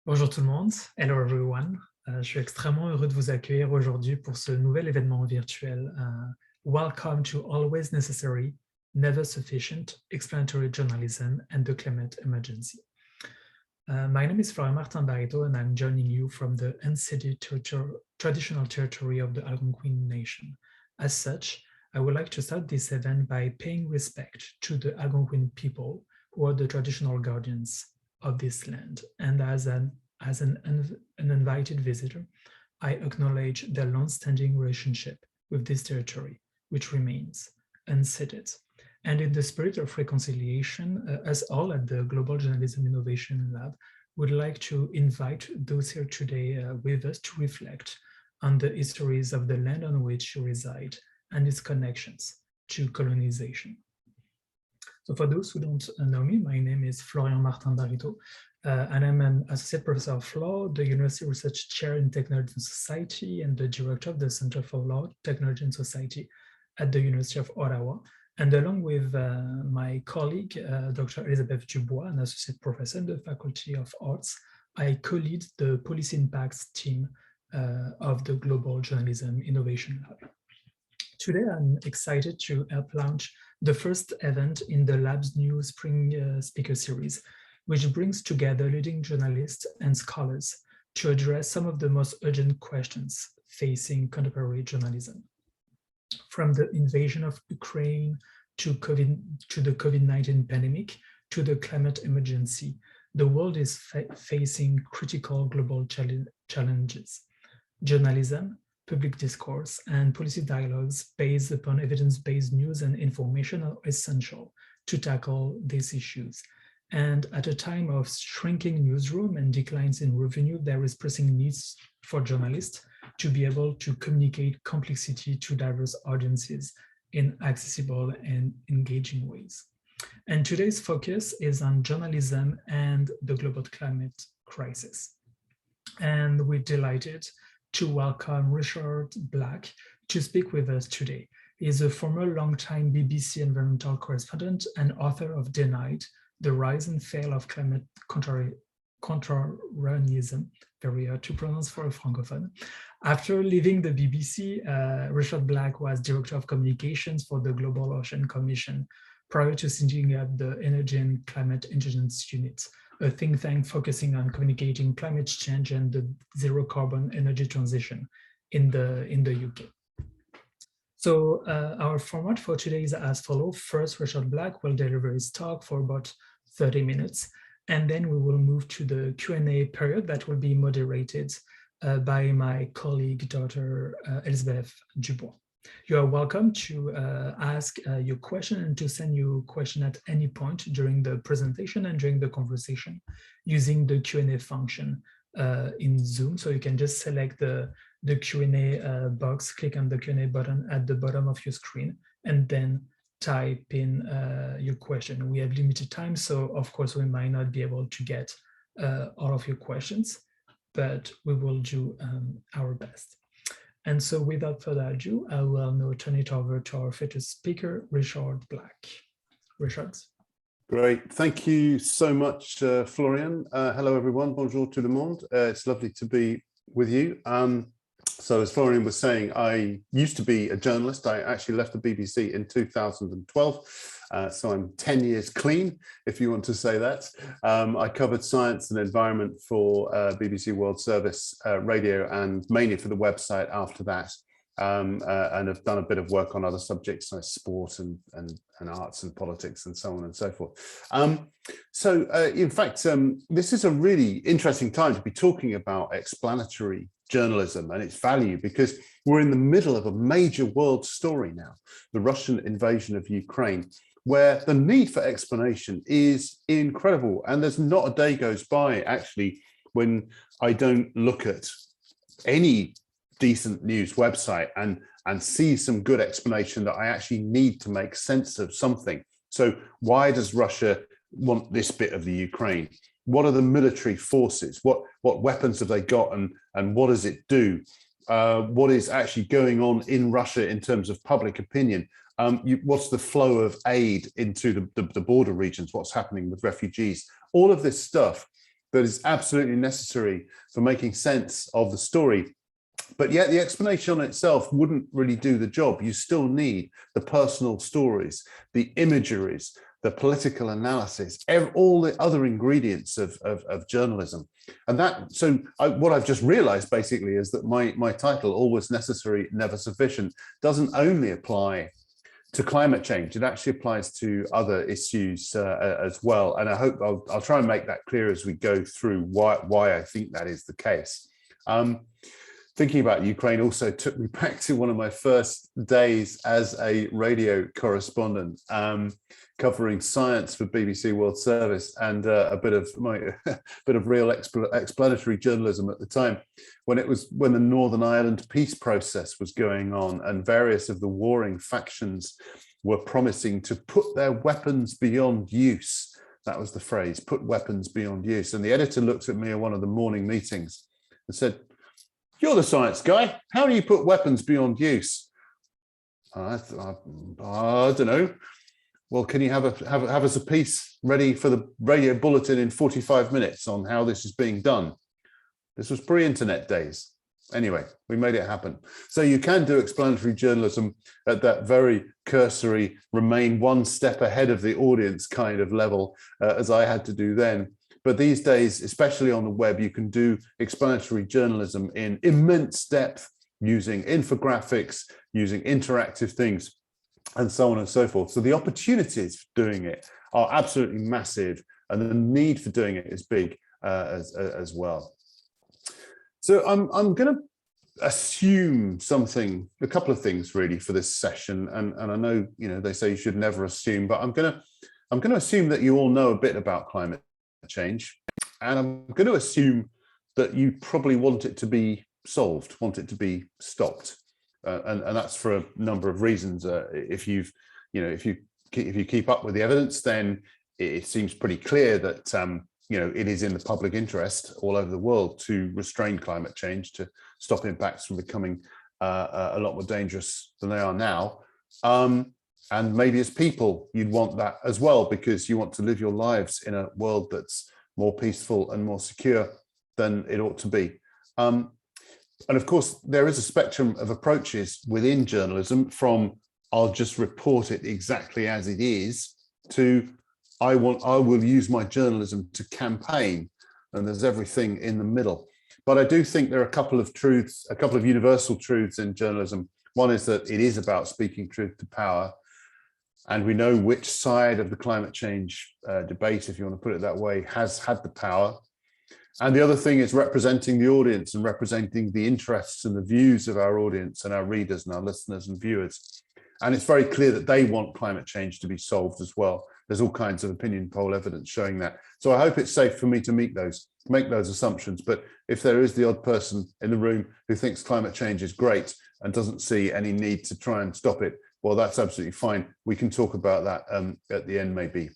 Bonjour tout le monde, hello everyone. Je suis extrêmement heureux de vous accueillir aujourd'hui pour ce nouvel événement virtuel. Welcome to Always Necessary, Never Sufficient, Explanatory Journalism and the Climate Emergency. My name is Florian Martin Barreto and I'm joining you from the unceded traditional territory of the Algonquin Nation. As such, I would like to start this event by paying respect to the Algonquin people who are the traditional guardians of this land. And as an invited visitor, I acknowledge their long-standing relationship with this territory, which remains unceded. And in the spirit of reconciliation, us all at the Global Journalism Innovation Lab would like to invite those here today with us to reflect on the histories of the land on which you reside and its connections to colonization. So for those who don't know me, my name is Florian Martin Barreto, and I'm an associate professor of law, the University Research Chair in Technology and Society, and the director of the Center for Law, Technology and Society at the University of Ottawa. And along with my colleague, Dr. Elizabeth Dubois, an associate professor in the Faculty of Arts, I co-lead the Policy Impacts team of the Global Journalism Innovation Lab. Today, I'm excited to help launch the first event in the lab's new spring speaker series, which brings together leading journalists and scholars to address some of the most urgent questions facing contemporary journalism. From the invasion of Ukraine to the COVID-19 pandemic to the climate emergency, the world is facing critical global challenges. Journalism, public discourse, and policy dialogues based upon evidence-based news and information are essential to tackle these issues. And at a time of shrinking newsroom and declines in revenue, there is pressing needs for journalists to be able to communicate complexity to diverse audiences in accessible and engaging ways. And today's focus is on journalism and the global climate crisis. And we're delighted to welcome Richard Black to speak with us today. He is a former longtime BBC environmental correspondent and author of Denied, The Rise and Fall of Climate Contrarianism, very hard to pronounce for a Francophone. After leaving the BBC, Richard Black was Director of Communications for the Global Ocean Commission prior to setting up the Energy and Climate Intelligence Unit, a think tank focusing on communicating climate change and the zero carbon energy transition in the UK. So our format for today is as follows. First, Richard Black will deliver his talk for about 30 minutes, and then we will move to the Q&A period that will be moderated by my colleague, Dr. Elizabeth Dubois. You are welcome to ask your question and to send your question at any point during the presentation and during the conversation using the Q&A function in Zoom. So you can just select the Q&A box, click on the Q&A button at the bottom of your screen, and then type in your question. We have limited time, so of course we might not be able to get all of your questions, but we will do our best. And so without further ado, I will now turn it over to our featured speaker, Richard Black. Richard. Great. Thank you so much, Florian. Hello, everyone. Bonjour tout le monde. It's lovely to be with you. So as Florian was saying, I used to be a journalist. I actually left the BBC in 2012. So I'm 10 years clean, if you want to say that. I covered science and environment for BBC World Service radio and mainly for the website after that. And have done a bit of work on other subjects like sport and arts and politics and so on and so forth. In fact, this is a really interesting time to be talking about explanatory journalism and its value, because we're in the middle of a major world story now, the Russian invasion of Ukraine, where the need for explanation is incredible. And there's not a day goes by, actually, when I don't look at any decent news website and see some good explanation that I actually need to make sense of something. So why does Russia want this bit of the Ukraine? What are the military forces? What weapons have they got, and what does it do? What is actually going on in Russia in terms of public opinion? What's the flow of aid into the border regions? What's happening with refugees? All of this stuff that is absolutely necessary for making sense of the story. But yet the explanation on itself wouldn't really do the job. You still need the personal stories, the imageries, the political analysis, all the other ingredients of journalism. And what I've just realized basically is that my title, Always Necessary, Never Sufficient, doesn't only apply to climate change. It actually applies to other issues as well. And I hope I'll try and make that clear as we go through why I think that is the case. Thinking about Ukraine also took me back to one of my first days as a radio correspondent, covering science for BBC World Service, and a bit of real explanatory journalism at the time, when the Northern Ireland peace process was going on, and various of the warring factions were promising to put their weapons beyond use. That was the phrase, put weapons beyond use. And the editor looked at me at one of the morning meetings and said, "You're the science guy. How do you put weapons beyond use?" I don't know. Well, can you have us a piece ready for the radio bulletin in 45 minutes on how this is being done? This was pre-internet days. Anyway, we made it happen. So you can do explanatory journalism at that very cursory, remain one step ahead of the audience kind of level, as I had to do then. But these days, especially on the web, you can do explanatory journalism in immense depth, using infographics, using interactive things, and so on and so forth. So the opportunities for doing it are absolutely massive, and the need for doing it is big as well. So I'm going to assume a couple of things really for this session, and I know they say you should never assume, but I'm going to assume that you all know a bit about climate change, and I'm going to assume that you probably want it to be solved, want it to be stopped, and that's for a number of reasons. If you keep up with the evidence, then it seems pretty clear that it is in the public interest all over the world to restrain climate change, to stop impacts from becoming a lot more dangerous than they are now. And maybe as people, you'd want that as well, because you want to live your lives in a world that's more peaceful and more secure than it ought to be. And of course, there is a spectrum of approaches within journalism, from I'll just report it exactly as it is, to I will use my journalism to campaign, and there's everything in the middle. But I do think there are a couple of universal truths in journalism. One is that it is about speaking truth to power. And we know which side of the climate change debate, if you want to put it that way, has had the power. And the other thing is representing the audience and representing the interests and the views of our audience and our readers and our listeners and viewers. And it's very clear that they want climate change to be solved as well. There's all kinds of opinion poll evidence showing that. So I hope it's safe for me to make those assumptions. But if there is the odd person in the room who thinks climate change is great and doesn't see any need to try and stop it, well, that's absolutely fine. We can talk about that at the end, maybe.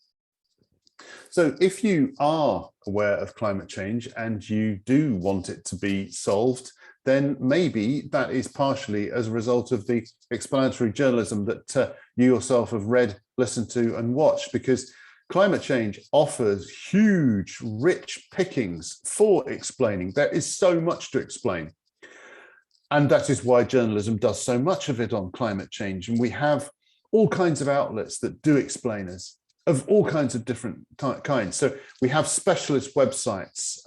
So if you are aware of climate change and you do want it to be solved, then maybe that is partially as a result of the explanatory journalism that you yourself have read, listened to, and watched, because climate change offers huge, rich pickings for explaining. There is so much to explain. And that is why journalism does so much of it on climate change. And we have all kinds of outlets that do explain us, of all kinds of different kinds. So we have specialist websites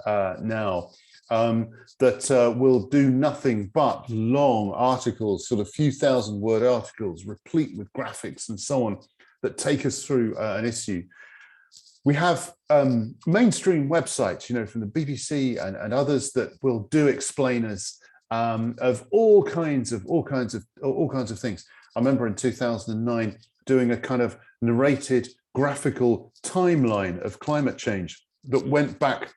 now that will do nothing but long articles, sort of few thousand word articles, replete with graphics and so on, that take us through an issue. We have mainstream websites, from the BBC and others, that will do explainers of all kinds of things. I remember in 2009 doing a kind of narrated graphical timeline of climate change that went back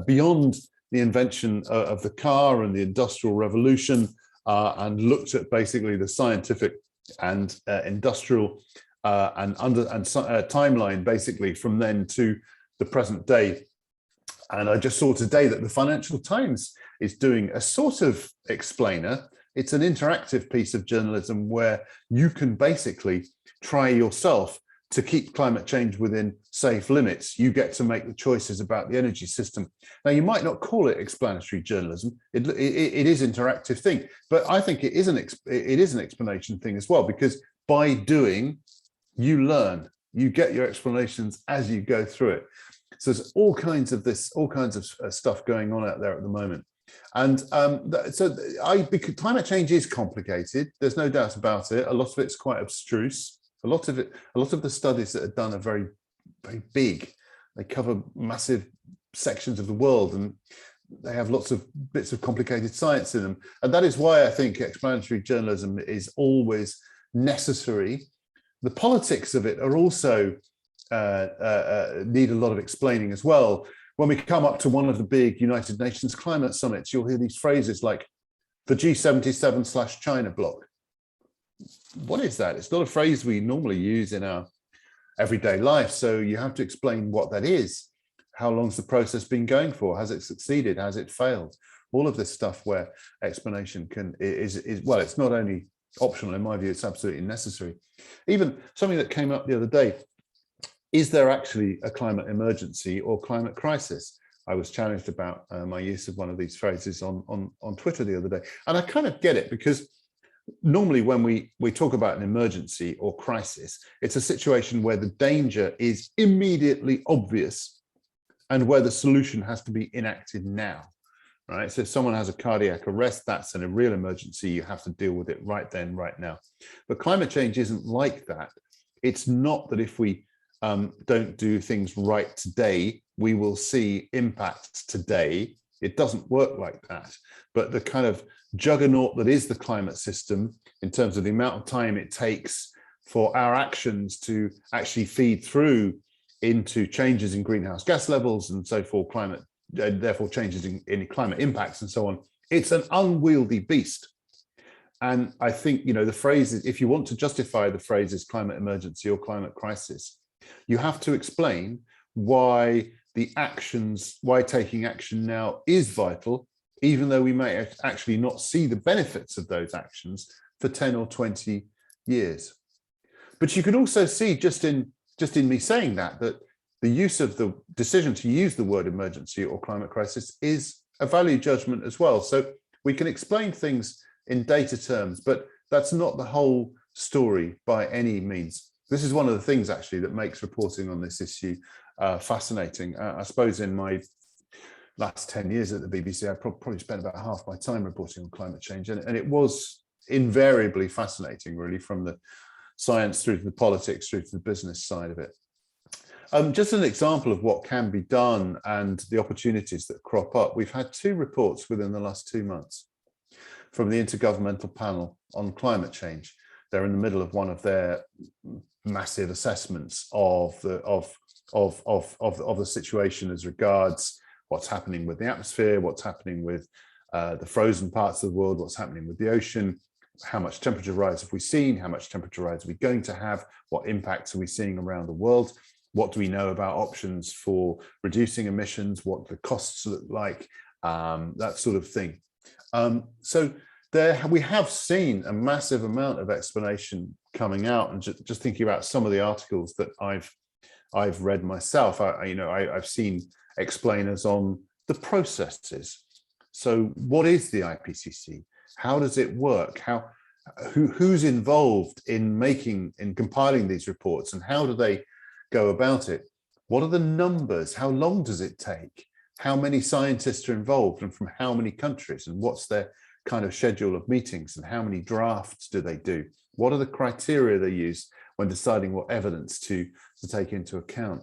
beyond the invention of the car and the Industrial Revolution, and looked at basically the scientific and industrial timeline, basically from then to the present day. And I just saw today that the Financial Times is doing a sort of explainer. It's an interactive piece of journalism where you can basically try yourself to keep climate change within safe limits. You get to make the choices about the energy system. Now, you might not call it explanatory journalism. It is an interactive thing, but I think it is an explanation thing as well, because by doing, you learn. You get your explanations as you go through it. So there's all kinds of stuff going on out there at the moment. And because climate change is complicated, there's no doubt about it. A lot of it's quite abstruse. A lot of the studies that are done are very, very big. They cover massive sections of the world, and they have lots of bits of complicated science in them. And that is why I think explanatory journalism is always necessary. The politics of it are also need a lot of explaining as well. When we come up to one of the big United Nations climate summits, you'll hear these phrases like the G77/China bloc. What is that? It's not a phrase we normally use in our everyday life. So you have to explain what that is. How long's the process been going for? Has it succeeded? Has it failed? All of this stuff where explanation is well, it's not only optional, in my view, it's absolutely necessary. Even something that came up the other day, is there actually a climate emergency or climate crisis? I was challenged about my use of one of these phrases on Twitter the other day. And I kind of get it, because normally when we talk about an emergency or crisis, it's a situation where the danger is immediately obvious and where the solution has to be enacted now, right? So if someone has a cardiac arrest, that's a real emergency. You have to deal with it right then, right now. But climate change isn't like that. It's not that if we don't do things right today, we will see impacts today. It doesn't work like that. But the kind of juggernaut that is the climate system, in terms of the amount of time it takes for our actions to actually feed through into changes in greenhouse gas levels and so forth, therefore changes in climate impacts and so on, it's an unwieldy beast. And I think, the phrases, if you want to justify the phrases climate emergency or climate crisis, you have to explain why taking action now is vital, even though we may actually not see the benefits of those actions for 10 or 20 years. But you can also see just in me saying that the use of the decision to use the word emergency or climate crisis is a value judgment as well. So we can explain things in data terms, but that's not the whole story by any means. This is one of the things actually that makes reporting on this issue fascinating. I suppose in my last 10 years at the BBC, I probably spent about half my time reporting on climate change, and it was invariably fascinating, really, from the science through to the politics through to the business side of it. Just an example of what can be done and the opportunities that crop up. We've had 2 reports within the last 2 months from the Intergovernmental Panel on Climate Change. They're in the middle of one of their massive assessments of the situation as regards what's happening with the atmosphere, what's happening with the frozen parts of the world, what's happening with the ocean, how much temperature rise have we seen, how much temperature rise are we going to have, what impacts are we seeing around the world, what do we know about options for reducing emissions, what the costs look like, that sort of thing. So there we have seen a massive amount of explanation coming out, and just thinking about some of the articles that I've read myself. I've seen explainers on the processes. So what is the IPCC? How does it work? Who's involved in compiling these reports, and how do they go about it? What are the numbers? How long does it take? How many scientists are involved, and from how many countries, and what's their kind of schedule of meetings, and how many drafts do they do? What are the criteria they use when deciding what evidence to take into account?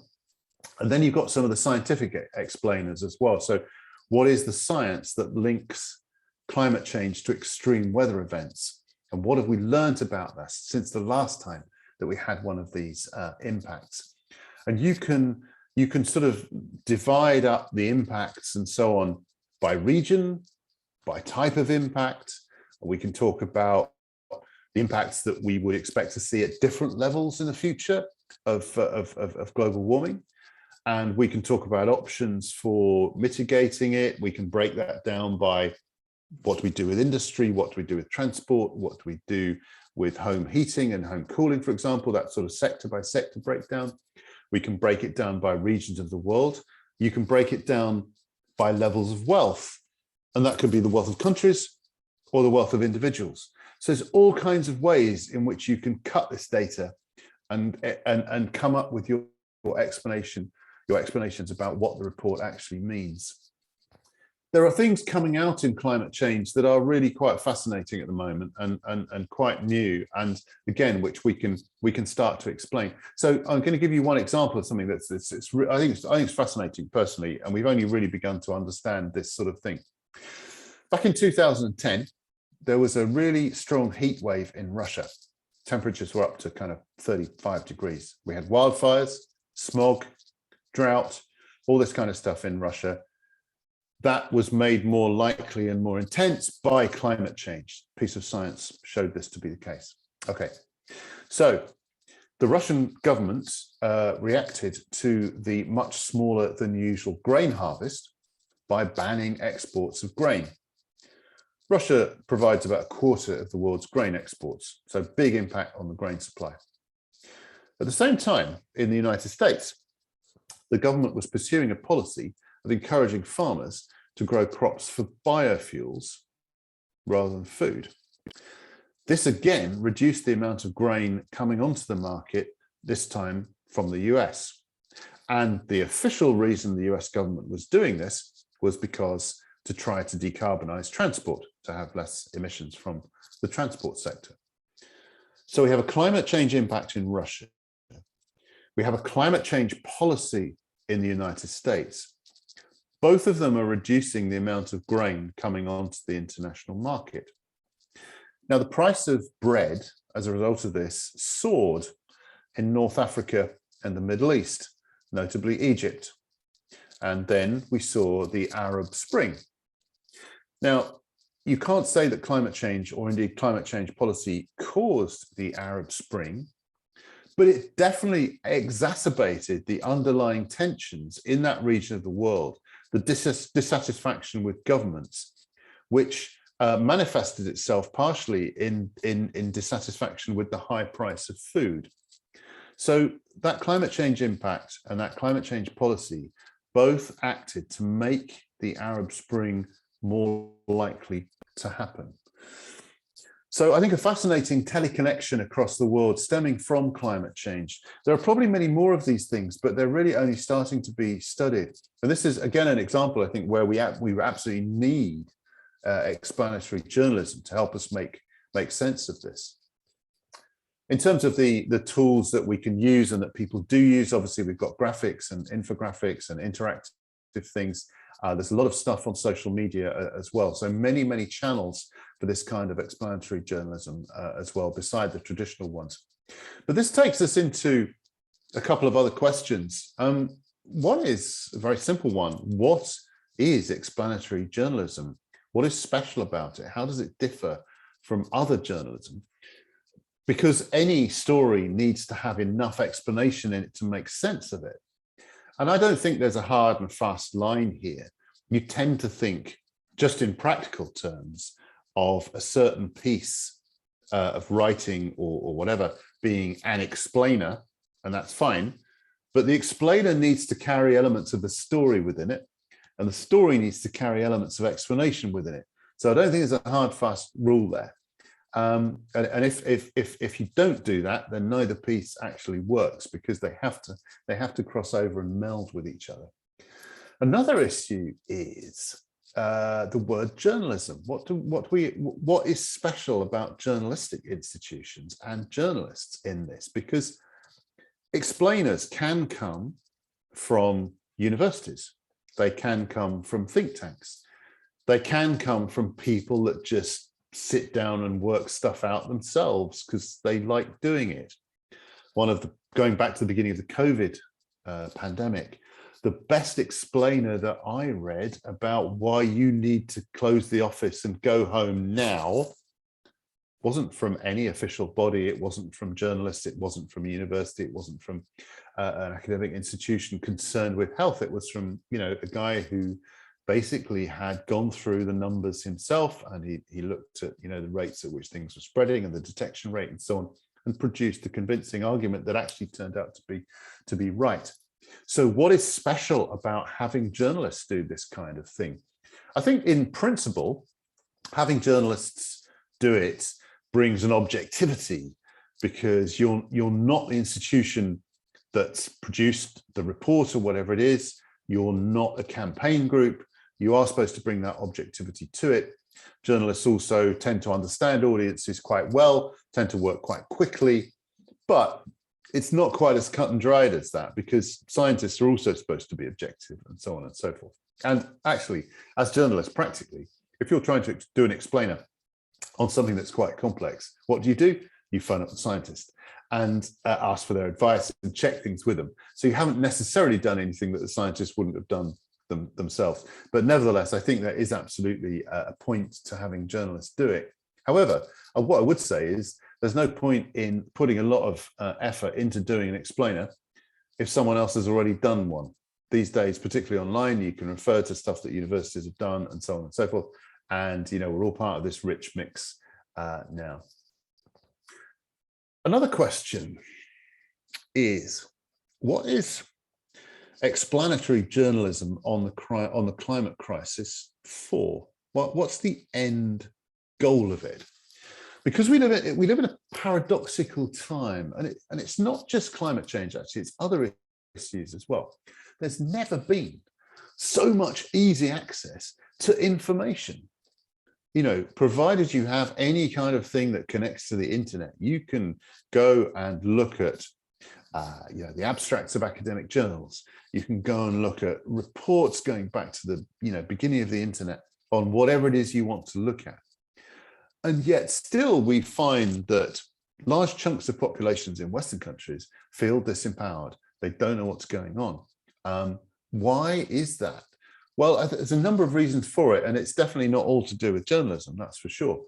And then you've got some of the scientific explainers as well. So what is the science that links climate change to extreme weather events? And what have we learned about this since the last time that we had one of these impacts? And you can sort of divide up the impacts and so on by region, by type of impact. We can talk about the impacts that we would expect to see at different levels in the future of global warming. And we can talk about options for mitigating it. We can break that down by what do we do with industry? What do we do with transport? What do we do with home heating and home cooling, for example, that sort of sector by sector breakdown. We can break it down by regions of the world. You can break it down by levels of wealth, and that could be the wealth of countries or the wealth of individuals. So there's all kinds of ways in which you can cut this data and come up with your explanations about what the report actually means. There are things coming out in climate change that are really quite fascinating at the moment and quite new, and again, which we can start to explain. So I'm going to give you one example of something that's I think it's fascinating personally, and we've only really begun to understand this sort of thing. Back in 2010, there was a really strong heat wave in Russia. Temperatures were up to kind of 35 degrees. We had wildfires, smog, drought, all this kind of stuff in Russia. That was made more likely and more intense by climate change. A piece of science showed this to be the case. Okay, so the Russian government reacted to the much smaller than usual grain harvest by banning exports of grain. Russia provides about a quarter of the world's grain exports, so big impact on the grain supply. At the same time, in the United States, the government was pursuing a policy of encouraging farmers to grow crops for biofuels rather than food. This again reduced the amount of grain coming onto the market, this time from the US. And the official reason the US government was doing this was because to try to decarbonize transport, to have less emissions from the transport sector. So we have a climate change impact in Russia. We have a climate change policy in the United States. Both of them are reducing the amount of grain coming onto the international market. Now, the price of bread as a result of this soared in North Africa and the Middle East, notably Egypt. And then we saw the Arab Spring. Now, you can't say that climate change, or indeed climate change policy, caused the Arab Spring, but it definitely exacerbated the underlying tensions in that region of the world, the dissatisfaction with governments, which manifested itself partially in dissatisfaction with the high price of food. So that climate change impact and that climate change policy both acted to make the Arab Spring more likely to happen. So I think a fascinating teleconnection across the world stemming from climate change. There are probably many more of these things, but they're really only starting to be studied. And this is, again, an example, I think, where we absolutely need explanatory journalism to help us make sense of this. In terms of the tools that we can use and that people do use, obviously, we've got graphics and infographics and interactive things. There's a lot of stuff on social media as well. So many channels for this kind of explanatory journalism as well, beside the traditional ones. But this takes us into a couple of other questions. One is a very simple one. What is explanatory journalism? What is special about it? How does it differ from other journalism? Because any story needs to have enough explanation in it to make sense of it. And I don't think there's a hard and fast line here. You tend to think, just in practical terms, of a certain piece of writing or whatever being an explainer, and that's fine. But the explainer needs to carry elements of the story within it, and the story needs to carry elements of explanation within it. So I don't think there's a hard, fast rule there. And if you don't do that, then neither piece actually works, because they have to cross over and meld with each other. Another issue is the word journalism. What is special about journalistic institutions and journalists in this? Because explainers can come from universities, they can come from think tanks, they can come from people that just sit down and work stuff out themselves because they like doing it. Going back to the beginning of the COVID pandemic, the best explainer that I read about why you need to close the office and go home now wasn't from any official body, it wasn't from journalists, it wasn't from a university, it wasn't from an academic institution concerned with health. It was from, a guy who basically had gone through the numbers himself, and he looked at, the rates at which things were spreading and the detection rate and so on, and produced a convincing argument that actually turned out to be right. So what is special about having journalists do this kind of thing? I think in principle, having journalists do it brings an objectivity, because you're not the institution that's produced the report or whatever it is. You're not a campaign group. You are supposed to bring that objectivity to it. Journalists also tend to understand audiences quite well, tend to work quite quickly, but it's not quite as cut and dried as that, because scientists are also supposed to be objective and so on and so forth. And actually, as journalists, practically, if you're trying to do an explainer on something that's quite complex, what do? You phone up the scientist and ask for their advice and check things with them. So you haven't necessarily done anything that the scientists wouldn't have done themselves. But nevertheless, I think there is absolutely a point to having journalists do it. However, what I would say is there's no point in putting a lot of effort into doing an explainer if someone else has already done one. These days, particularly online, you can refer to stuff that universities have done and so on and so forth. And, we're all part of this rich mix now. Another question is, what is explanatory journalism on the climate crisis for? What's the end goal of it? Because we live in a paradoxical time, and it's not just climate change, actually, it's other issues as well. There's never been so much easy access to information. Provided you have any kind of thing that connects to the internet, you can go and look at the abstracts of academic journals. You can go and look at reports going back to the beginning of the internet on whatever it is you want to look at. And yet still we find that large chunks of populations in Western countries feel disempowered. They don't know what's going on. Why is that? Well, there's a number of reasons for it, and it's definitely not all to do with journalism, that's for sure.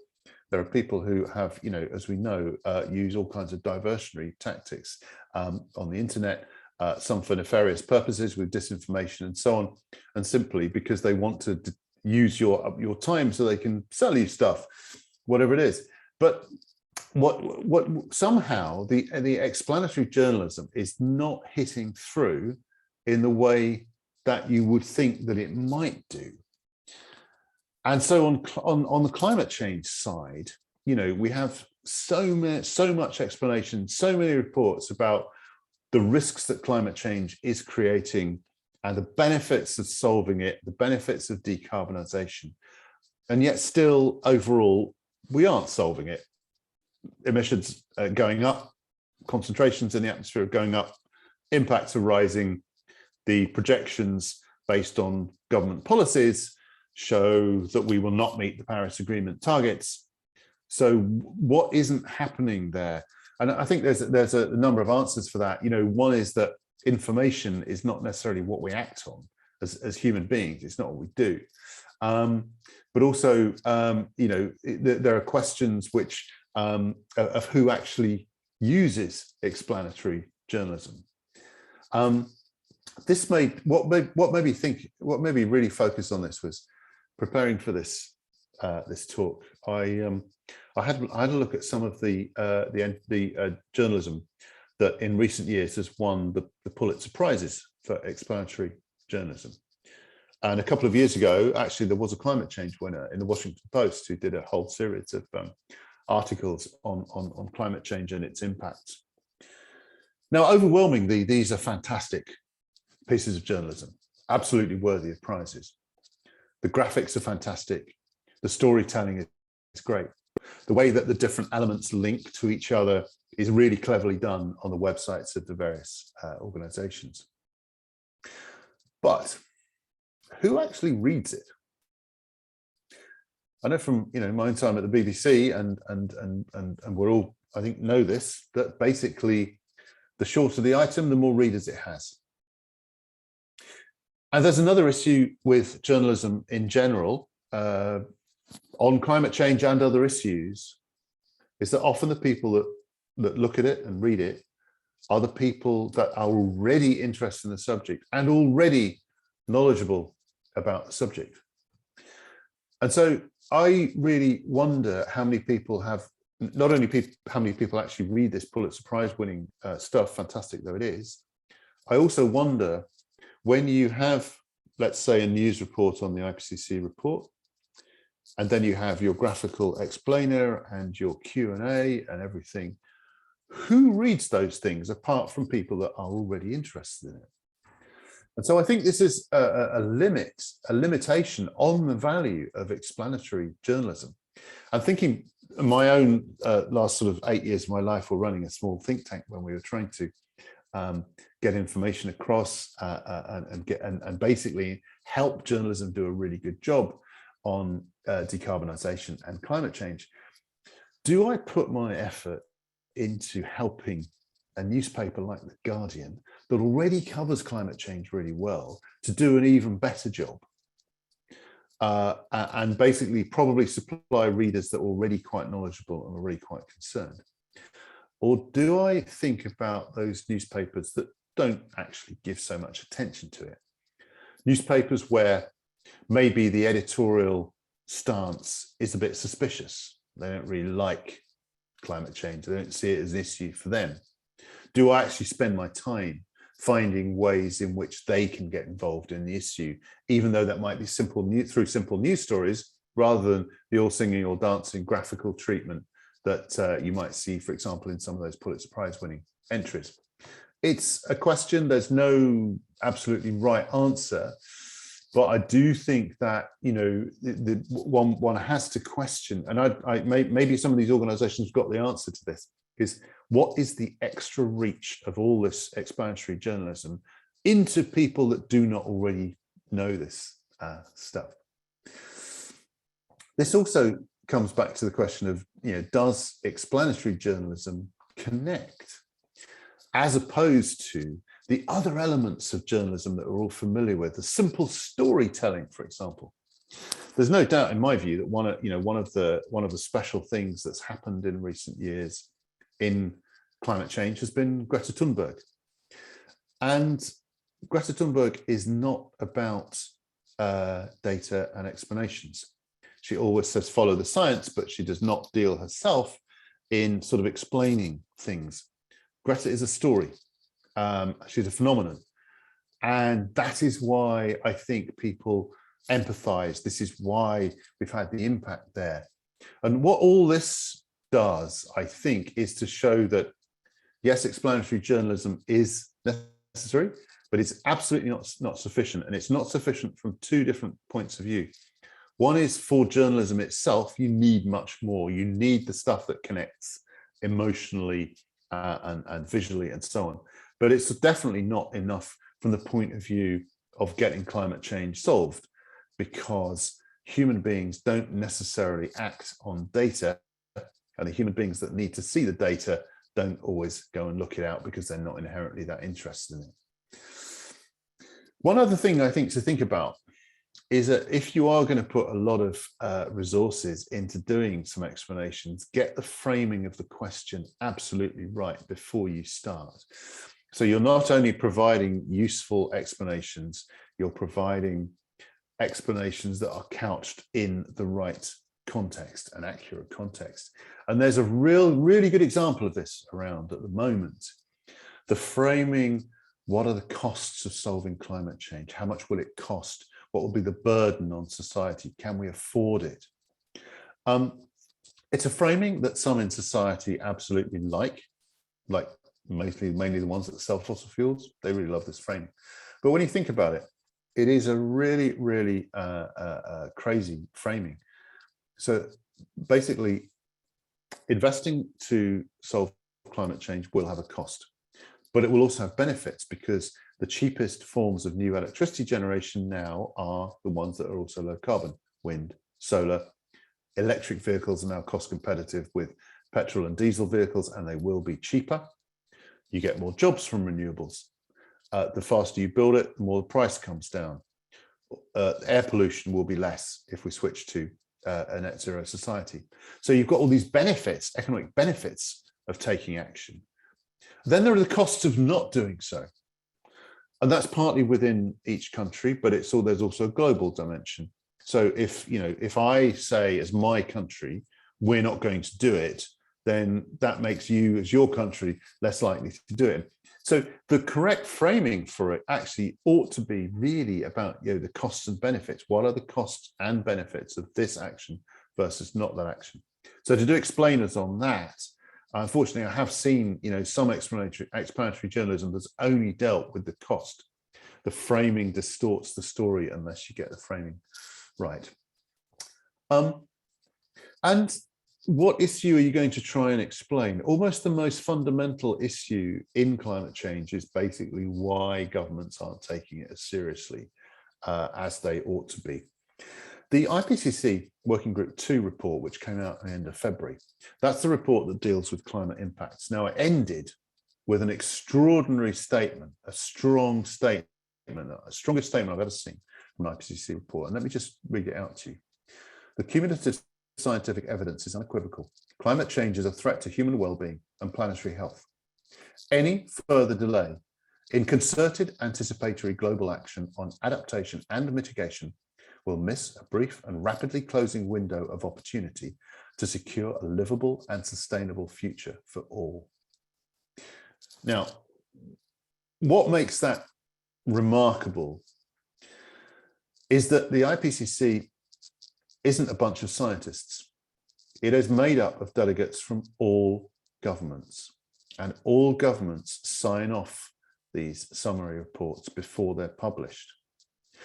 There are people who have, as we know, use all kinds of diversionary tactics on the internet, some for nefarious purposes with disinformation and so on, and simply because they want to use your time so they can sell you stuff, whatever it is. But what somehow the explanatory journalism is not hitting through in the way that you would think that it might do. And so on the climate change side, we have so much explanation, so many reports about the risks that climate change is creating and the benefits of solving it, the benefits of decarbonisation. And yet still, overall, we aren't solving it. Emissions are going up, concentrations in the atmosphere are going up, impacts are rising. The projections based on government policies show that we will not meet the Paris Agreement targets. So what isn't happening there? And I think there's a number of answers for that. One is that information is not necessarily what we act on as human beings. It's not what we do. But also, there are questions which of who actually uses explanatory journalism. What made me really focus on this was preparing for this talk. I had a look at some of the journalism that in recent years has won the Pulitzer Prizes for explanatory journalism. And a couple of years ago, actually, there was a climate change winner in the Washington Post who did a whole series of articles on climate change and its impacts. Now, overwhelmingly, these are fantastic pieces of journalism, absolutely worthy of prizes. The graphics are fantastic. The storytelling is great. The way that the different elements link to each other is really cleverly done on the websites of the various organizations. But who actually reads it? I know from my own time at the BBC, and we're all, I think, know this, that basically the shorter the item, the more readers it has. And there's another issue with journalism in general on climate change and other issues, is that often the people that look at it and read it are the people that are already interested in the subject and already knowledgeable about the subject. And so I really wonder how many people have, not only how many people actually read this Pulitzer Prize winning stuff, fantastic though it is. I also wonder when you have, let's say, a news report on the IPCC report, and then you have your graphical explainer and your Q&A and everything, who reads those things apart from people that are already interested in it? And so I think this is a limitation on the value of explanatory journalism. I'm thinking my own last sort of 8 years of my life were running a small think tank when we were trying to get information across and basically help journalism do a really good job on decarbonisation and climate change. Do I put my effort into helping a newspaper like The Guardian that already covers climate change really well to do an even better job? And basically probably supply readers that are already quite knowledgeable and already quite concerned? Or do I think about those newspapers that don't actually give so much attention to it? Newspapers where maybe the editorial stance is a bit suspicious. They don't really like climate change. They don't see it as an issue for them. Do I actually spend my time finding ways in which they can get involved in the issue, even though that might be through simple news stories, rather than the all singing, all dancing graphical treatment that you might see, for example, in some of those Pulitzer Prize winning entries? It's a question, there's no absolutely right answer, but I do think that, you know, one has to question, and maybe some of these organizations have got the answer to this, is what is the extra reach of all this explanatory journalism into people that do not already know this stuff? This also comes back to the question of, you know, does explanatory journalism connect, as opposed to the other elements of journalism that we're all familiar with, the simple storytelling, for example. There's no doubt, in my view, that one of the special things that's happened in recent years in climate change has been Greta Thunberg. And Greta Thunberg is not about data and explanations. She always says follow the science, but she does not deal herself in sort of explaining things. Greta is a story. She's a phenomenon. And that is why I think people empathize. This is why we've had the impact there. And what all this does, I think, is to show that, yes, explanatory journalism is necessary, but it's absolutely not sufficient. And it's not sufficient from two different points of view. One is, for journalism itself, you need much more. You need the stuff that connects emotionally and visually and so on. But it's definitely not enough from the point of view of getting climate change solved, because human beings don't necessarily act on data, and the human beings that need to see the data don't always go and look it out because they're not inherently that interested in it. One other thing I think to think about is that if you are going to put a lot of resources into doing some explanations, get the framing of the question absolutely right before you start. So you're not only providing useful explanations, you're providing explanations that are couched in the right context, an accurate context. And there's a really good example of this around at the moment. The framing, what are the costs of solving climate change? How much will it cost? What will be the burden on society? Can we afford it? It's a framing that some in society absolutely like mainly the ones that sell fossil fuels. They really love this framing. But when you think about it, it is a really crazy framing. So basically, investing to solve climate change will have a cost, but it will also have benefits, because the cheapest forms of new electricity generation now are the ones that are also low carbon: wind, solar. Electric vehicles are now cost competitive with petrol and diesel vehicles, and they will be cheaper. You get more jobs from renewables. The faster you build it, the more the price comes down. Air pollution will be less if we switch to a net zero society. So you've got all these benefits, economic benefits of taking action. Then there are the costs of not doing so. And that's partly within each country, but there's also a global dimension. So if I say as my country, we're not going to do it, then that makes you as your country less likely to do it. So the correct framing for it actually ought to be really about the costs and benefits. What are the costs and benefits of this action versus not that action? So to do explainers on that, unfortunately, I have seen some explanatory journalism that's only dealt with the cost. The framing distorts the story unless you get the framing right. And what issue are you going to try and explain? Almost the most fundamental issue in climate change is basically why governments aren't taking it as seriously as they ought to be. The IPCC Working Group 2 report, which came out at the end of February, that's the report that deals with climate impacts. Now, it ended with an extraordinary statement, a strong statement, the strongest statement I've ever seen from an IPCC report. And let me just read it out to you. The cumulative scientific evidence is unequivocal. Climate change is a threat to human well-being and planetary health. Any further delay in concerted anticipatory global action on adaptation and mitigation will miss a brief and rapidly closing window of opportunity to secure a livable and sustainable future for all. Now, what makes that remarkable is that the IPCC isn't a bunch of scientists. It is made up of delegates from all governments, and all governments sign off these summary reports before they're published.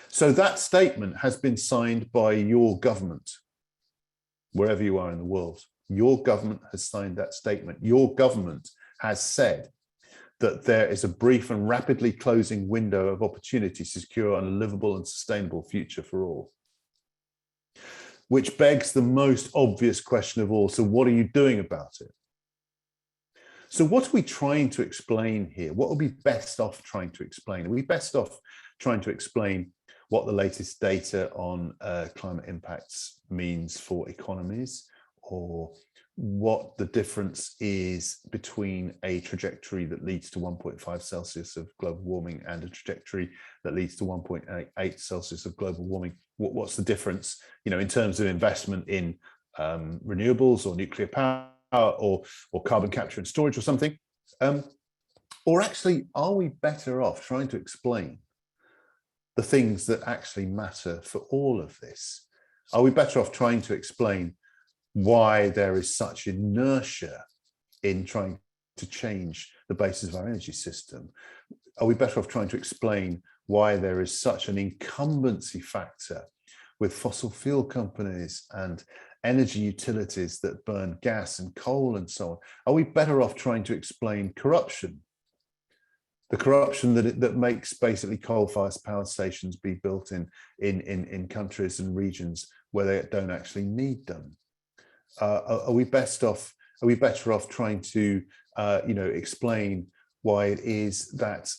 So that statement has been signed by your government, wherever you are in the world. Your government has signed that statement. Your government has said that there is a brief and rapidly closing window of opportunity to secure a livable and sustainable future for all. Which begs the most obvious question of all. So what are you doing about it? So what are we trying to explain here? What are we best off trying to explain? Are we best off trying to explain what the latest data on climate impacts means for economies, or what the difference is between a trajectory that leads to 1.5 Celsius of global warming and a trajectory that leads to 1.8 Celsius of global warming? What's the difference, in terms of investment in renewables or nuclear power or carbon capture and storage or something? Or actually, are we better off trying to explain the things that actually matter for all of this? Are we better off trying to explain why there is such inertia in trying to change the basis of our energy system? Are we better off trying to explain why there is such an incumbency factor with fossil fuel companies and energy utilities that burn gas and coal and so on? Are we better off trying to explain corruption? The corruption that makes basically coal-fired power stations be built in countries and regions where they don't actually need them? Are we better off trying to explain why it is that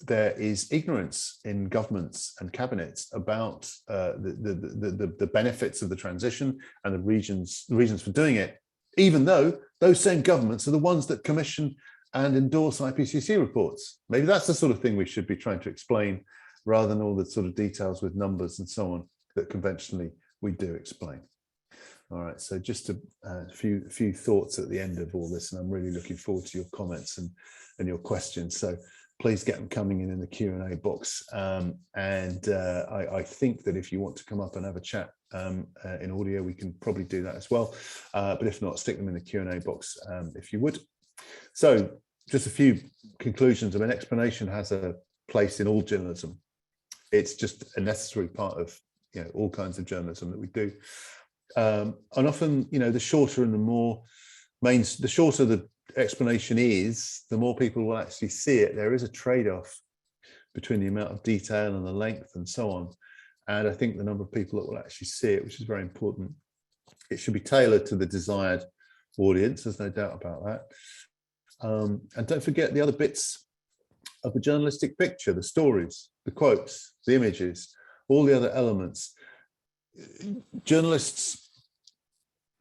there is ignorance in governments and cabinets about the benefits of the transition and the reasons for doing it, even though those same governments are the ones that commission and endorse IPCC reports? Maybe that's the sort of thing we should be trying to explain, rather than all the sort of details with numbers and so on that conventionally we do explain. All right, so just a few thoughts at the end of all this, and I'm really looking forward to your comments and your questions. So please get them coming in the Q&A box. I think that if you want to come up and have a chat in audio, we can probably do that as well. But if not, stick them in the Q&A box if you would. So just a few conclusions. I mean, explanation has a place in all journalism. It's just a necessary part of all kinds of journalism that we do. And often, the shorter and the shorter the explanation is, the more people will actually see it. There is a trade-off between the amount of detail and the length and so on. And I think the number of people that will actually see it, which is very important. It should be tailored to the desired audience, there's no doubt about that. And don't forget the other bits of the journalistic picture, the stories, the quotes, the images, all the other elements. Journalists,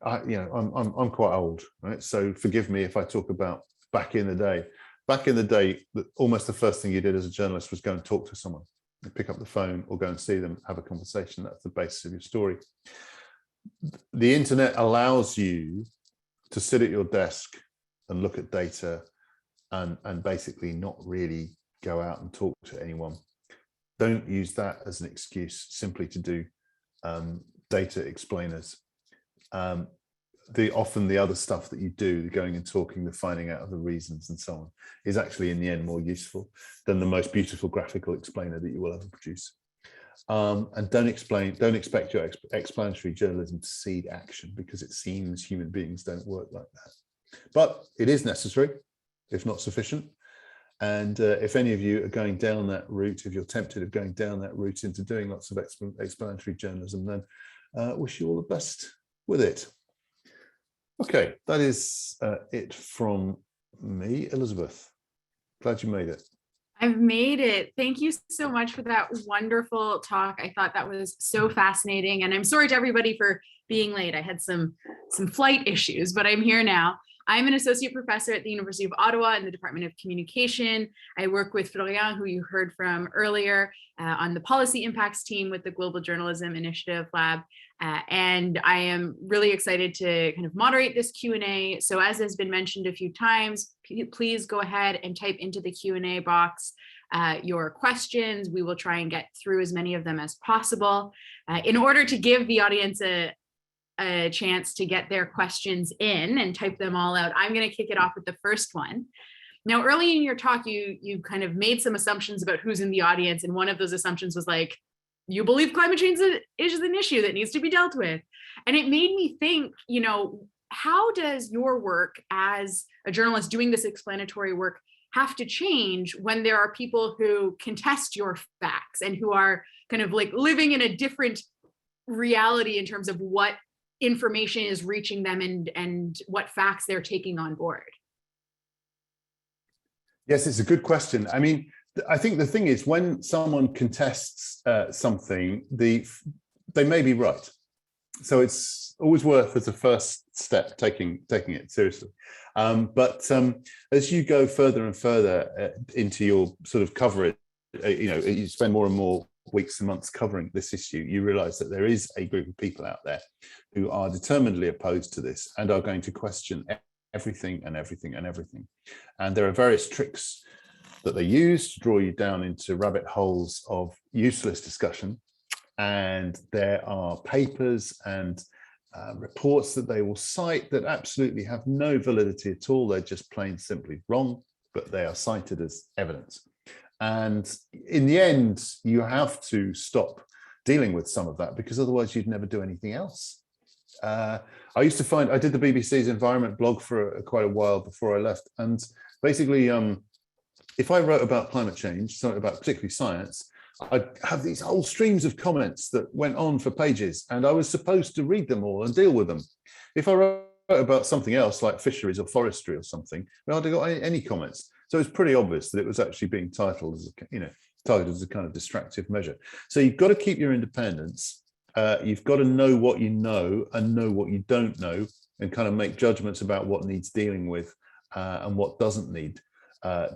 I'm quite old, right? So forgive me if I talk about back in the day. Back in the day, almost the first thing you did as a journalist was go and talk to someone. You pick up the phone or go and see them, have a conversation. That's the basis of your story. The internet allows you to sit at your desk and look at data and basically not really go out and talk to anyone. Don't use that as an excuse simply to do data explainers. Often the other stuff that you do, the going and talking, the finding out of the reasons and so on, is actually in the end more useful than the most beautiful graphical explainer that you will ever produce. And don't expect your explanatory journalism to seed action, because it seems human beings don't work like that. But it is necessary, if not sufficient. And if any of you are going down that route, if you're tempted of going down that route into doing lots of explanatory journalism, then wish you all the best with it. Okay, that is it from me. Elizabeth, glad you made it. I've made it. Thank you so much for that wonderful talk. I thought that was so fascinating, and I'm sorry to everybody for being late. I had some flight issues, but I'm here now. I'm an associate professor at the University of Ottawa in the Department of Communication. I work with Florian, who you heard from earlier, on the policy impacts team with the Global Journalism Initiative Lab. And I am really excited to kind of moderate this Q&A. So as has been mentioned a few times, please go ahead and type into the Q&A box your questions. We will try and get through as many of them as possible. In order to give the audience a chance to get their questions in and type them all out, I'm going to kick it off with the first one. Now, early in your talk, you kind of made some assumptions about who's in the audience, and one of those assumptions was like, you believe climate change is an issue that needs to be dealt with. And it made me think, you know, how does your work as a journalist doing this explanatory work have to change when there are people who contest your facts and who are kind of like living in a different reality in terms of what information is reaching them and what facts they're taking on board? Yes, it's a good question. I mean, I think the thing is, when someone contests something, they may be right. So it's always worth, as a first step, taking it seriously. But as you go further and further into your sort of coverage, you know, you spend more and more weeks and months covering this issue, you realize that there is a group of people out there who are determinedly opposed to this and are going to question everything and everything and everything. And there are various tricks that they use to draw you down into rabbit holes of useless discussion. And there are papers and reports that they will cite that absolutely have no validity at all. They're just plain simply wrong, but they are cited as evidence. And in the end, you have to stop dealing with some of that, because otherwise you'd never do anything else. I used to find, I did the BBC's environment blog for quite a while before I left. And basically, if I wrote about climate change, something about particularly science, I'd have these whole streams of comments that went on for pages, and I was supposed to read them all and deal with them. If I wrote about something else like fisheries or forestry or something, I hardly got any comments. So it's pretty obvious that it was actually being titled as a kind of distractive measure. So you've got to keep your independence. You've got to know what you know and know what you don't know, and kind of make judgments about what needs dealing with and what doesn't need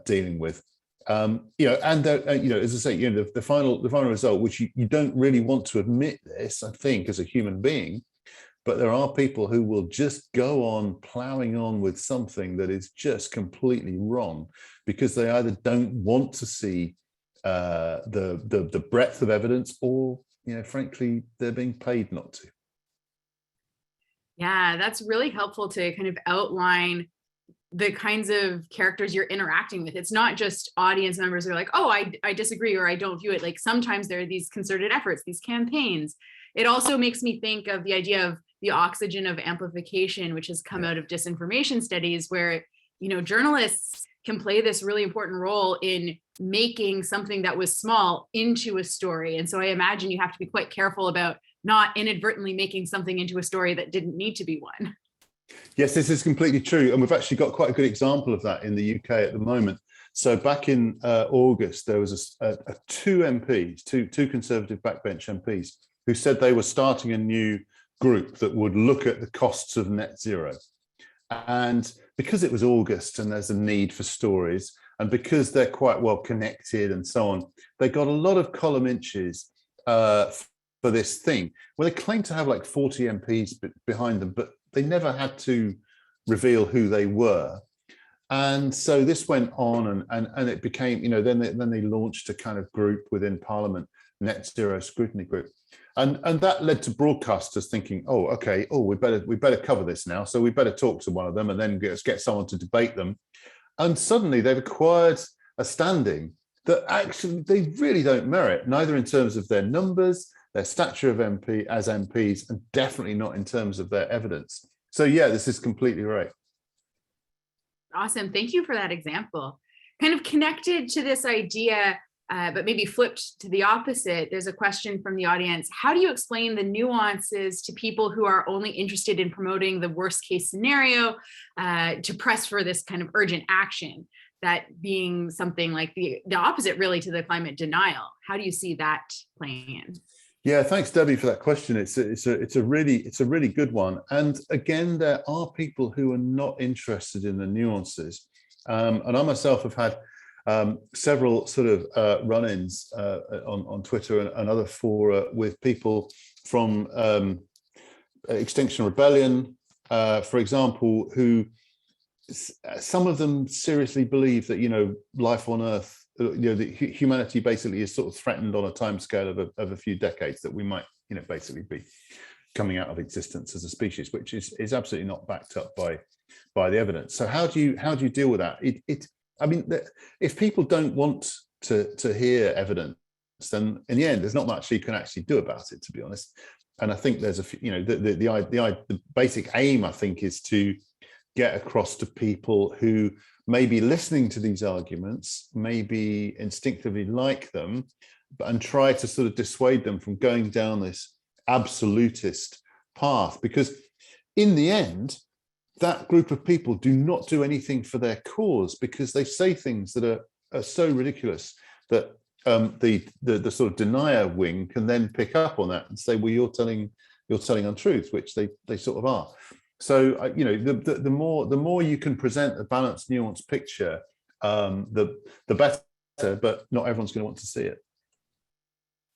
dealing with. You know, and you know, as I say, you know, the final result, which you don't really want to admit this, I think, as a human being, but there are people who will just go on plowing on with something that is just completely wrong, because they either don't want to see the breadth of evidence, or, you know, frankly, they're being paid not to. Yeah, that's really helpful to kind of outline the kinds of characters you're interacting with. It's not just audience members who are like, oh, I disagree, or I don't view it. Like, sometimes there are these concerted efforts, these campaigns. It also makes me think of the idea of the oxygen of amplification, which has come out of disinformation studies, where, you know, journalists can play this really important role in making something that was small into a story. And so I imagine you have to be quite careful about not inadvertently making something into a story that didn't need to be one. Yes, this is completely true. And we've actually got quite a good example of that in the UK at the moment. So back in August, there was two MPs, two Conservative backbench MPs, who said they were starting a new group that would look at the costs of net zero. And because it was August and there's a need for stories, and because they're quite well connected and so on, they got a lot of column inches for this thing. Well, they claimed to have like 40 MPs behind them, but they never had to reveal who they were. And so this went on, and it became, you know, then they launched a kind of group within Parliament, Net Zero Scrutiny Group, and that led to broadcasters thinking, oh, okay, oh, we better cover this now, so we better talk to one of them and then get someone to debate them. And suddenly they've acquired a standing that actually they really don't merit, neither in terms of their numbers, their stature of as MPs, and definitely not in terms of their evidence. So yeah, this is completely right. Awesome. Thank you for that example. Kind of connected to this idea, but maybe flipped to the opposite. There's a question from the audience. How do you explain the nuances to people who are only interested in promoting the worst case scenario to press for this kind of urgent action, that being something like the opposite really to the climate denial? How do you see that playing in? Yeah, thanks, Debbie, for that question. It's a really good one. And again, there are people who are not interested in the nuances. And I myself have had several sort of run-ins on Twitter and other fora with people from Extinction Rebellion, for example, who some of them seriously believe that, you know, life on Earth, you know, that humanity basically is sort of threatened on a timescale of a few decades, that we might, you know, basically be coming out of existence as a species, which is absolutely not backed up by the evidence. So how do you deal with that? I mean, if people don't want to hear evidence, then in the end, there's not much you can actually do about it, to be honest. And I think there's the basic aim, I think, is to get across to people who may be listening to these arguments, maybe instinctively like them, and try to sort of dissuade them from going down this absolutist path. Because in the end, that group of people do not do anything for their cause, because they say things that are so ridiculous that the sort of denier wing can then pick up on that and say, well, you're telling untruths, which they sort of are. So, you know, the more you can present a balanced, nuanced picture, the better, but not everyone's going to want to see it.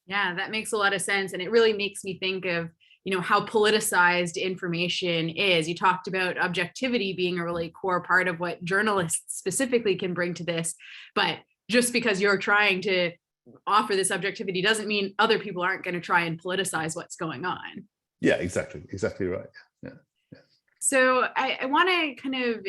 Yeah, that makes a lot of sense. And it really makes me think of, you know, how politicized information is. You talked about objectivity being a really core part of what journalists specifically can bring to this. But just because you're trying to offer this objectivity doesn't mean other people aren't going to try and politicize what's going on. Yeah, exactly right. Yeah. So I want to kind of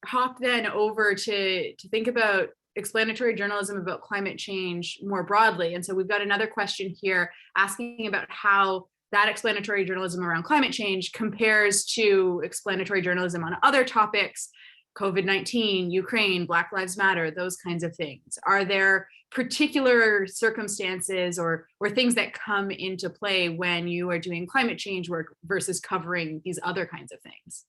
hop then over to think about explanatory journalism about climate change more broadly. And so we've got another question here asking about how that explanatory journalism around climate change compares to explanatory journalism on other topics, COVID-19, Ukraine, Black Lives Matter, those kinds of things. Are there particular circumstances or things that come into play when you are doing climate change work versus covering these other kinds of things?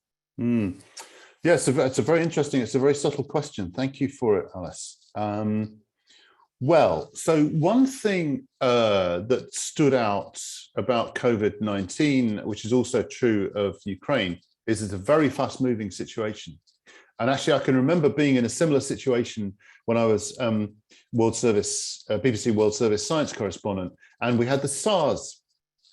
Yeah, it's a very interesting, it's a very subtle question. Thank you for it, Alice. Well, so one thing that stood out about COVID-19, which is also true of Ukraine, is it's a very fast-moving situation. And actually, I can remember being in a similar situation when I was BBC World Service science correspondent, and we had the SARS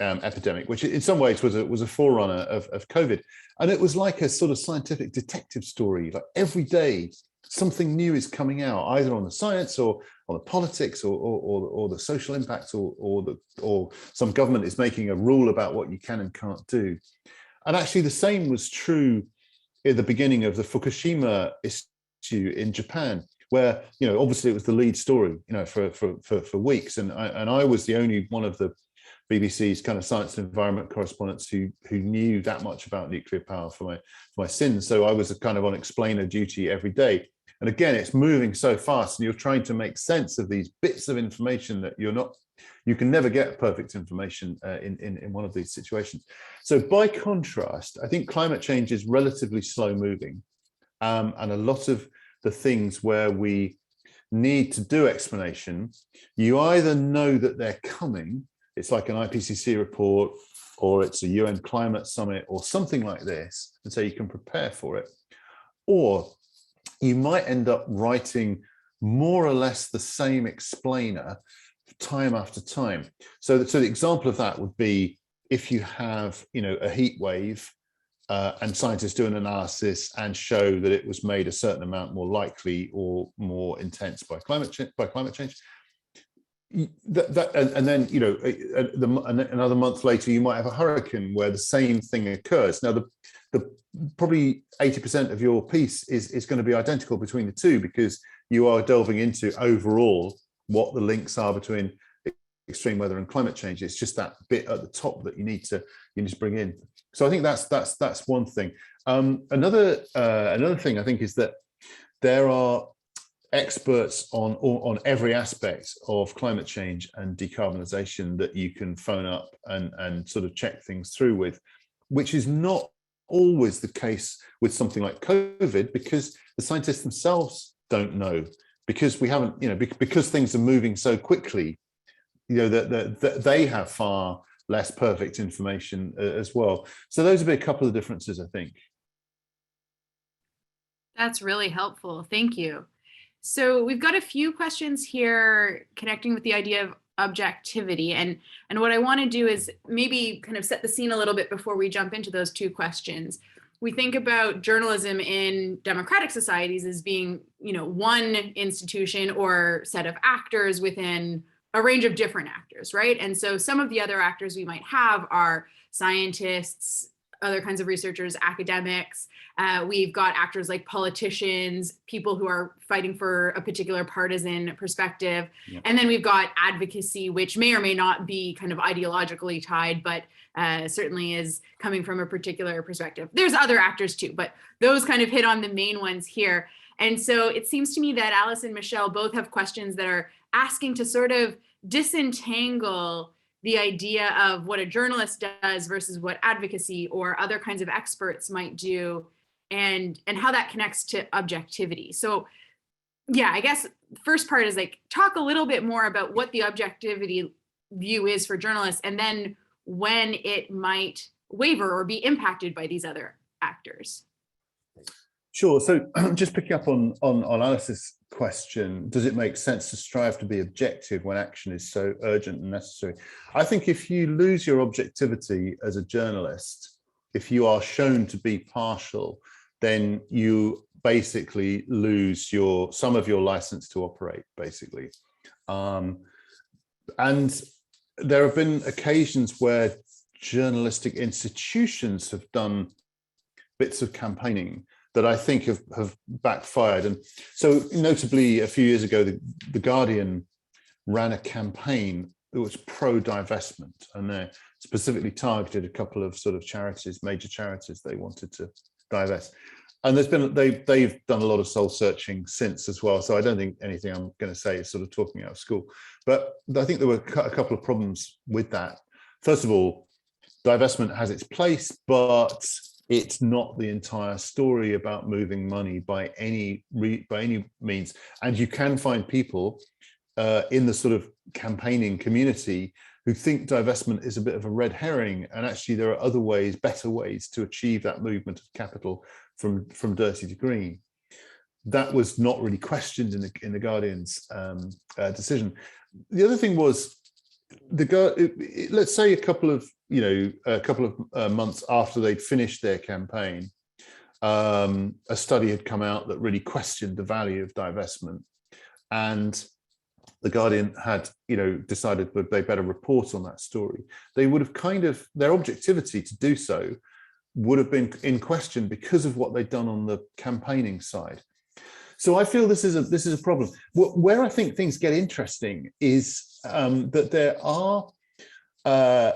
epidemic, which in some ways was a forerunner of COVID. And it was like a sort of scientific detective story. Like every day, something new is coming out, either on the science or on the politics or the social impacts or some government is making a rule about what you can and can't do. And actually, the same was true at the beginning of the Fukushima issue in Japan, where, you know, obviously it was the lead story, you know, for weeks, and I was the only one of the BBC's kind of science and environment correspondents who knew that much about nuclear power for my sins. So I was a kind of on explainer duty every day. And again, it's moving so fast, and you're trying to make sense of these bits of information that you can never get perfect information in one of these situations. So by contrast, I think climate change is relatively slow moving, and a lot of the things where we need to do explanation, you either know that they're coming, it's like an IPCC report, or it's a UN climate summit or something like this, and so you can prepare for it. or you might end up writing more or less the same explainer time after time. So the example of that would be if you have, a heat wave and scientists do an analysis and show that it was made a certain amount more likely or more intense by climate change. And then another month later you might have a hurricane where the same thing occurs. Now the probably 80% of your piece is going to be identical between the two, because you are delving into overall what the links are between extreme weather and climate change. It's just that bit at the top that you need to bring in. So I think that's one thing. Another thing I think is that there are experts on every aspect of climate change and decarbonisation that you can phone up and sort of check things through with, which is not always the case with something like COVID, because the scientists themselves don't know, because we haven't, because things are moving so quickly, that they have far less perfect information as well. So those would be a couple of differences, I think. That's really helpful. Thank you. So we've got a few questions here connecting with the idea of objectivity. And what I want to do is maybe kind of set the scene a little bit before we jump into those two questions. We think about journalism in democratic societies as being, one institution or set of actors within a range of different actors, right? And so some of the other actors we might have are scientists, other kinds of researchers, academics. We've got actors like politicians, people who are fighting for a particular partisan perspective. Yeah. And then we've got advocacy, which may or may not be kind of ideologically tied, but certainly is coming from a particular perspective. There's other actors too, but those kind of hit on the main ones here. And so it seems to me that Alice and Michelle both have questions that are asking to sort of disentangle the idea of what a journalist does versus what advocacy or other kinds of experts might do, and how that connects to objectivity. So yeah, I guess the first part is like, talk a little bit more about what the objectivity view is for journalists, and then when it might waver or be impacted by these other actors. Sure. So just picking up on Alice's question, does it make sense to strive to be objective when action is so urgent and necessary? I think if you lose your objectivity as a journalist, if you are shown to be partial, then you basically lose some of your license to operate, basically. And there have been occasions where journalistic institutions have done bits of campaigning that I think have backfired. And so notably a few years ago, the Guardian ran a campaign that was pro-divestment, and they specifically targeted a couple of sort of charities, major charities they wanted to divest. And they've done a lot of soul searching since as well. So I don't think anything I'm going to say is sort of talking out of school. But I think there were a couple of problems with that. First of all, divestment has its place, but it's not the entire story about moving money by any means. And you can find people in the sort of campaigning community who think divestment is a bit of a red herring, and actually there are other ways, better ways to achieve that movement of capital from dirty to green. That was not really questioned in the Guardian's decision. The other thing was, let's say a couple of months after they'd finished their campaign, a study had come out that really questioned the value of divestment, and the Guardian had, decided that they better report on that story. They would have their objectivity to do so would have been in question because of what they'd done on the campaigning side. So I feel this is a problem. Where I think things get interesting is that there are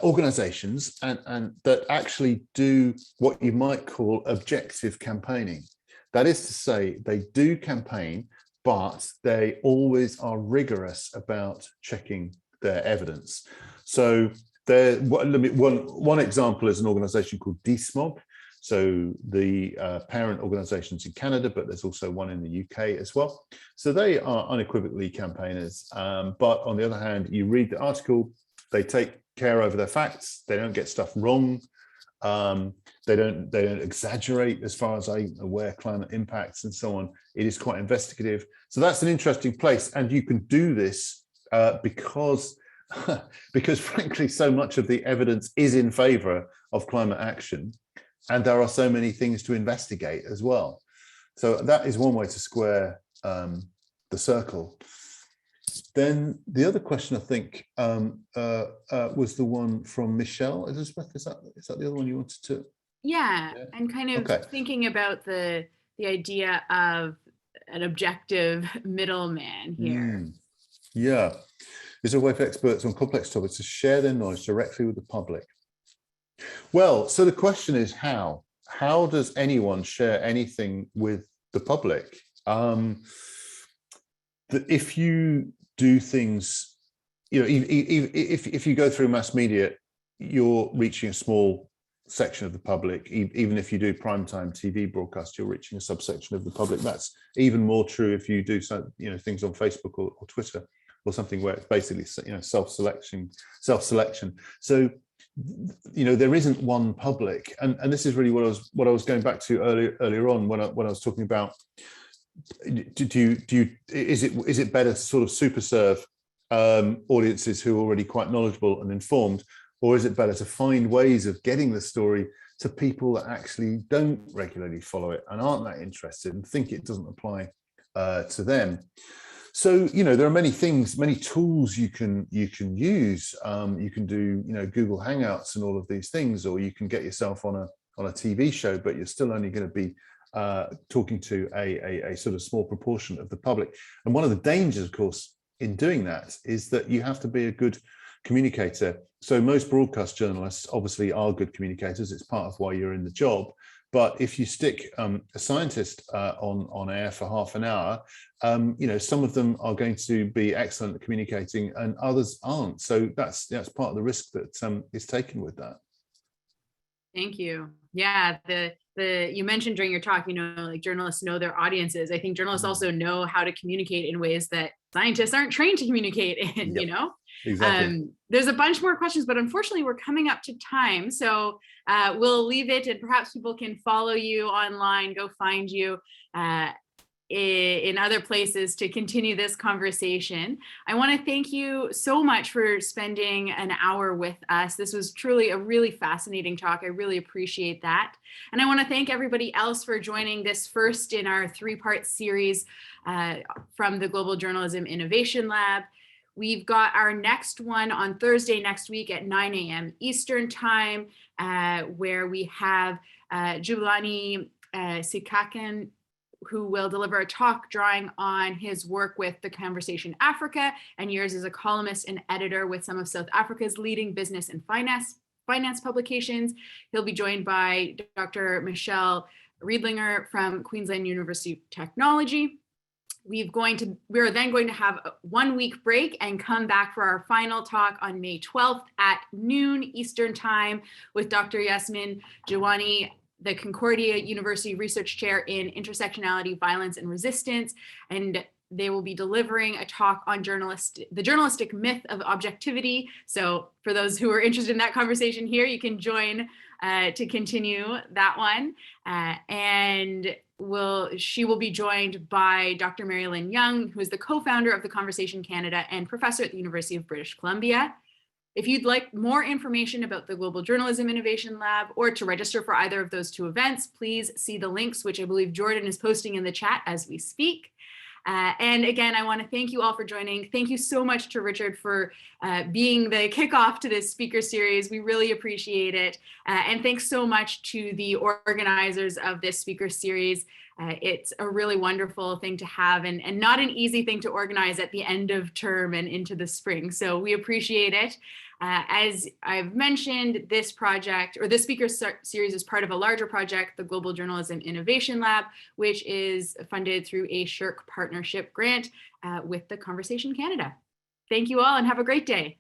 organizations and that actually do what you might call objective campaigning. That is to say, they do campaign, but they always are rigorous about checking their evidence. So one example is an organization called DSMOG. So the parent organization's in Canada, but there's also one in the UK as well. So they are unequivocally campaigners. But on the other hand, you read the article, they take care over their facts, they don't get stuff wrong. They don't exaggerate as far as I'm aware climate impacts and so on. It is quite investigative. So that's an interesting place, and you can do this because frankly so much of the evidence is in favor of climate action, and there are so many things to investigate as well. So that is one way to square the circle. Then the other question, I think, was the one from Michelle. Elizabeth, is that the other one you wanted to? Yeah, and kind of thinking about the idea of an objective middleman here. Yeah, is there a way for experts on complex topics to share their knowledge directly with the public? Well, so the question is how? How does anyone share anything with the public? If you do things, if you go through mass media, you're reaching a small section of the public. Even if you do primetime TV broadcast, you're reaching a subsection of the public. That's even more true if you do some, things on Facebook or Twitter or something where it's basically, self-selection. So, there isn't one public, and this is really what I was going back to earlier on when I was talking about. Is it better to sort of super serve audiences who are already quite knowledgeable and informed, or is it better to find ways of getting the story to people that actually don't regularly follow it and aren't that interested and think it doesn't apply to them? So there are many things, many tools you can use. You can do Google Hangouts and all of these things, or you can get yourself on a TV show, but you're still only going to be talking to a sort of small proportion of the public. And one of the dangers, of course, in doing that is that you have to be a good communicator. So most broadcast journalists obviously are good communicators. It's part of why you're in the job. But if you stick a scientist on air for half an hour, some of them are going to be excellent at communicating and others aren't. So that's part of the risk that is taken with that. Thank you. Yeah, you mentioned during your talk, like journalists know their audiences. I think journalists also know how to communicate in ways that scientists aren't trained to communicate in, Yep. Exactly. There's a bunch more questions, but unfortunately we're coming up to time. So we'll leave it, and perhaps people can follow you online, go find you in other places to continue this conversation. I want to thank you so much for spending an hour with us. This was truly a really fascinating talk. I really appreciate that. And I want to thank everybody else for joining this first in our 3-part series from the Global Journalism Innovation Lab. We've got our next one on Thursday next week at 9 a.m. Eastern Time, where we have Julani Sikakan, who will deliver a talk drawing on his work with The Conversation Africa and years as a columnist and editor with some of South Africa's leading business and finance publications. He'll be joined by Dr. Michelle Riedlinger from Queensland University of Technology. We are then going to have a 1-week break and come back for our final talk on May 12th at noon Eastern Time with Dr. Yasmin Jawani, the Concordia University Research Chair in Intersectionality, Violence, and Resistance. And they will be delivering a talk on the journalistic myth of objectivity. So for those who are interested in that conversation here, you can join to continue that one. And she will be joined by Dr. Mary Lynn Young, who is the co-founder of The Conversation Canada and professor at the University of British Columbia. If you'd like more information about the Global Journalism Innovation Lab or to register for either of those 2 events, please see the links, which I believe Jordan is posting in the chat as we speak. And again, I want to thank you all for joining. Thank you so much to Richard for being the kickoff to this speaker series. We really appreciate it. And thanks so much to the organizers of this speaker series. It's a really wonderful thing to have and not an easy thing to organize at the end of term and into the spring. So we appreciate it. As I've mentioned, this project or this speaker series is part of a larger project, the Global Journalism Innovation Lab, which is funded through a SSHRC partnership grant with The Conversation Canada. Thank you all and have a great day.